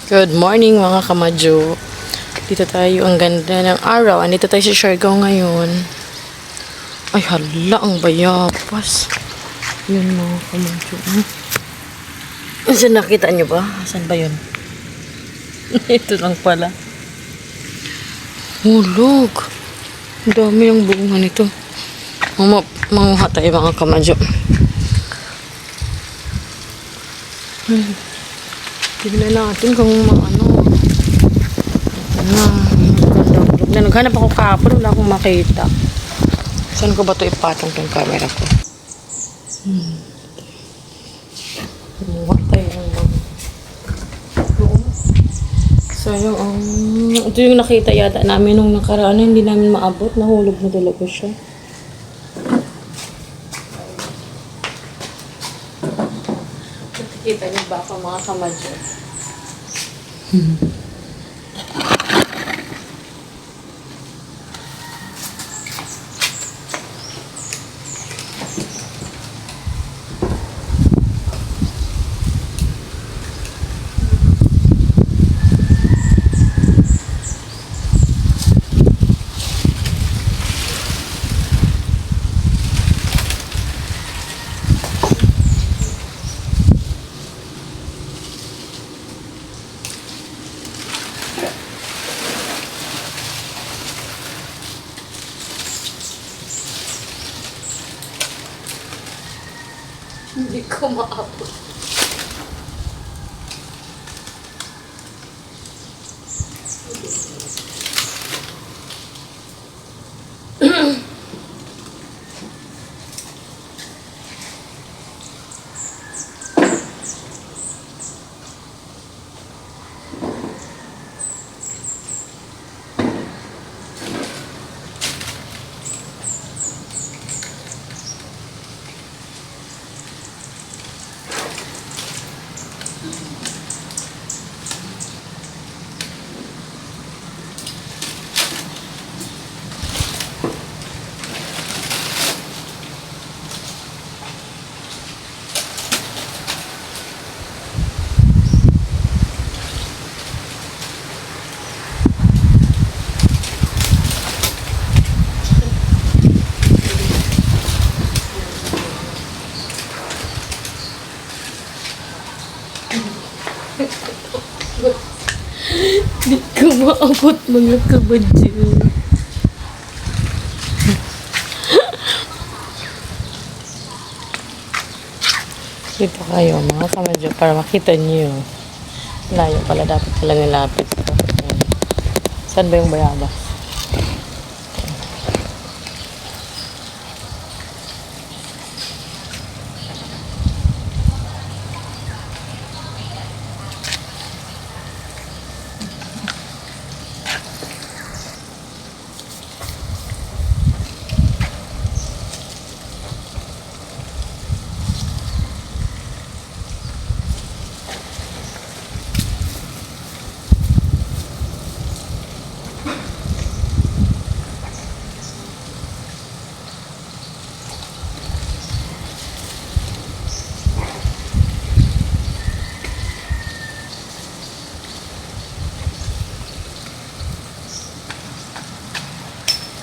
Good morning mga kamadyo. Dito tayo, ang ganda ng araw. Andito tayo sa Siargao ngayon. Ay hala, ang bayabas. Yun mga kamadyo. Saan nakita nyo ba? Saan ba yun? Ito lang pala. Hulog. Ang dami ng bunga nito. Manguha tayo mga kamadyo. Tignan natin kung ano. Naghanap ako kahapon, wala akong makita. Saan ko ba ito ipatong tong camera ko? Kumuha tayo ng sayang ito yung nakita yata namin nung nakaraan, hindi namin maabot. Nahulog na talaga siya. Kita niyo ba ako mga kamadyo? Hindi ko maabot. Hindi ko maabot mga kabadyo. Dito kayo mga kabadyo para makita niyo. Layo pala, dapat pala nilapit ko. Saan ba yung bayabas?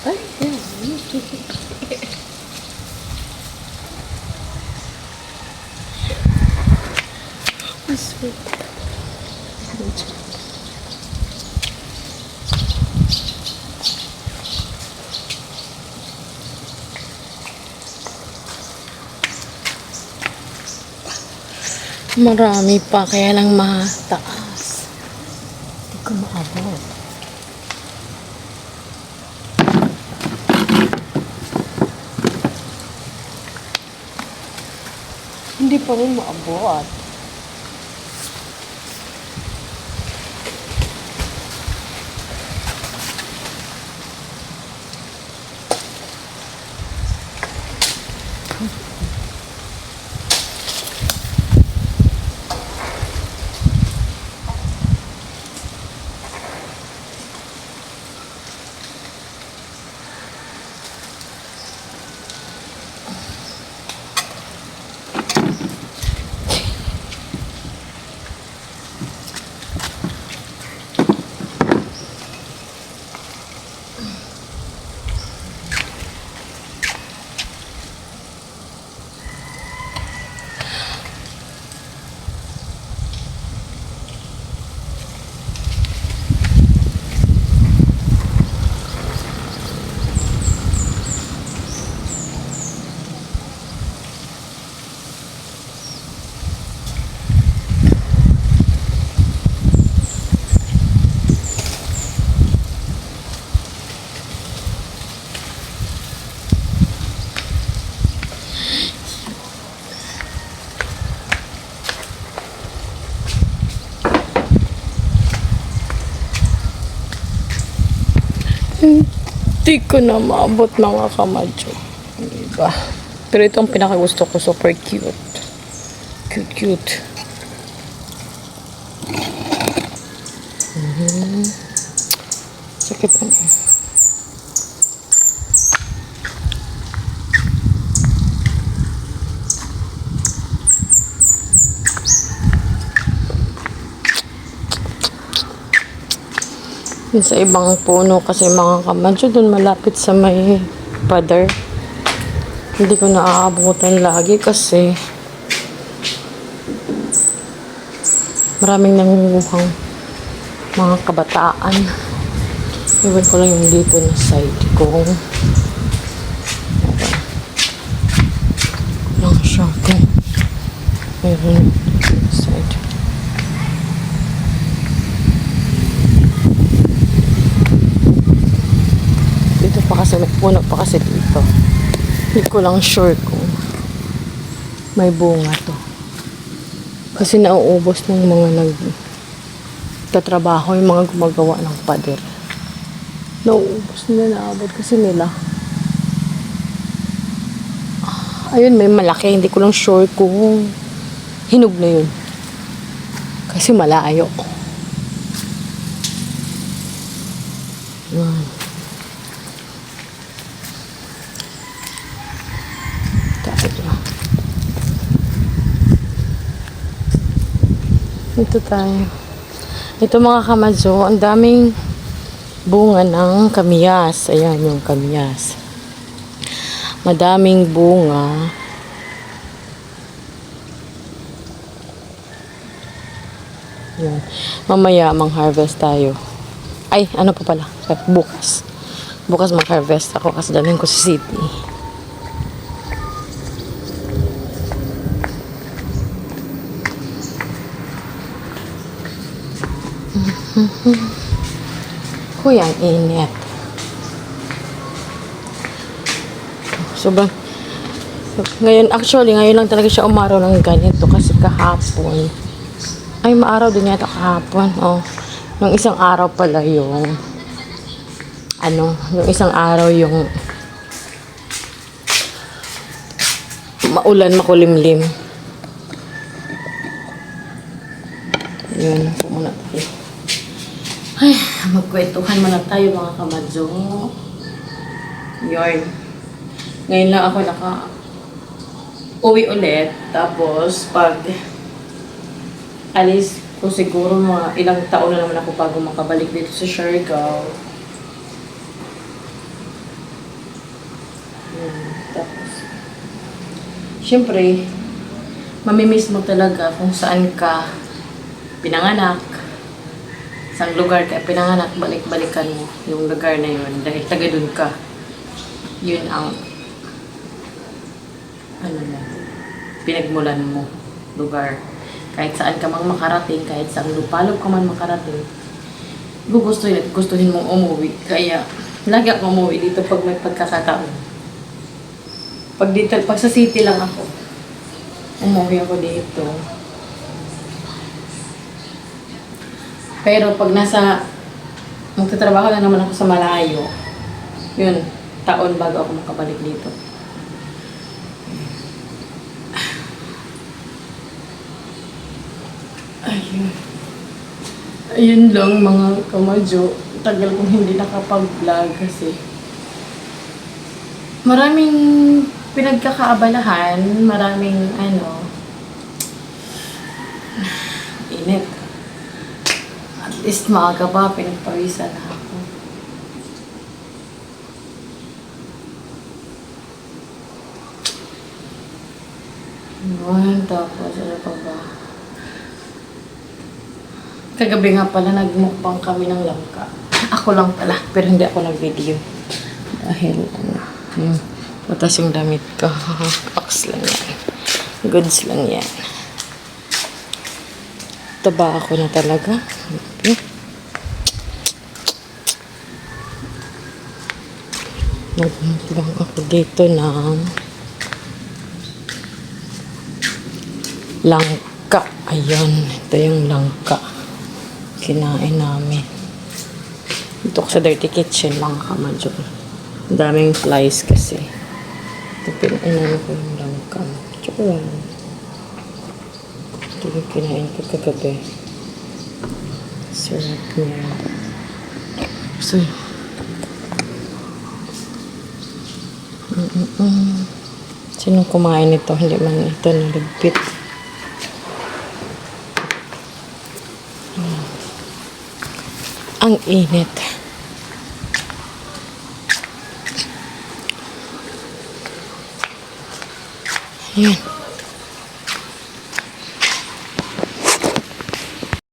Ay, yan. Sweet. Marami pa, kaya lang mataas. Hindi ko maabot. Hindi pa rin maabot. Hindi ko na maabot mga kamadyo. Diba? Pero ito ang pinakagusto ko. Super cute. Cute, cute. Sakit ang... Yung sa ibang puno kasi mga kamadyo dun malapit sa may pader. Hindi ko naaabutan lagi kasi maraming nangunguhang mga kabataan. Iwan ko lang yung dito na side ko. Lang siya ko. Meron side. Dito pa kasi, may puno pa kasi dito. Hindi ko lang sure kung may bunga to. Kasi nauubos ng mga nagtatrabaho, yung mga gumagawa ng pader. Nauubos nila, naabot kasi nila. Ayun, may malaki. Hindi ko lang sure kung hinog na yun. Kasi malayo. Yan. Ito tayo. Ito mga kamadyo, ang daming bunga ng kamyas. Ayan yung kamyas. Madaming bunga. Ayan. Mamaya mang-harvest tayo. Ay, ano pa pala? Bukas. Bukas mang-harvest ako kasi dalhin ko sa city. Uy, ang init. Sobrang ngayon, actually, ngayon lang talaga siya umaraw ng ganito kasi kahapon. Ay, maaraw din yata kahapon. Oh, yung isang araw pala yung yung isang araw yung maulan, makulimlim. Yun, muna tayo. Ay, magkwentuhan muna tayo mga kamadyo. Yun. Ngayon lang ako uwi ulit. Tapos, pag alis ko siguro mga ilang taon na naman ako bago makabalik dito sa Siargao. Tapos, syempre, mamimiss mo talaga kung saan ka pinanganak. Isang lugar ka pinanganak, balik-balikan mo yung lugar na yun dahil taga dun ka. Yun ang pinagmulan mo lugar. Kahit saan ka mang makarating, kahit saan lupalop ka man makarating, gustuhin mong umuwi. Kaya lagi ako umuwi dito pag may pagkakataon. Pag sa city lang ako, umuwi ako dito. Pero pag magtatrabaho na naman ako sa malayo, yun, taon bago ako makabalik dito. Ayun lang mga kamadyo. Tagal kong hindi nakapag-vlog kasi maraming pinagkakaabalahan, maraming init. At least maaga pa, pinagpawisan na ako. Tapos ano pa ba? Kagabi nga pala, nagmukbang kami ng langka. Ako lang pala, pero hindi ako nag-video. Dahil, patas yung damit ko. Paks lang yan. Goods lang yan. Taba ako na talaga. Okay. Nagmukbang ako dito ng langka. Ayan, ito yung langka. Kinain namin. Dito ko sa dirty kitchen, mga kamadyo. Ang daming flies kasi. Ito inano ko yung langka. Tsaka yan. Ito yung kinain ko kagabi. Sarap niya. So, sinong kumain nito? Hindi man ito nalagpit. Ang init. Ayan.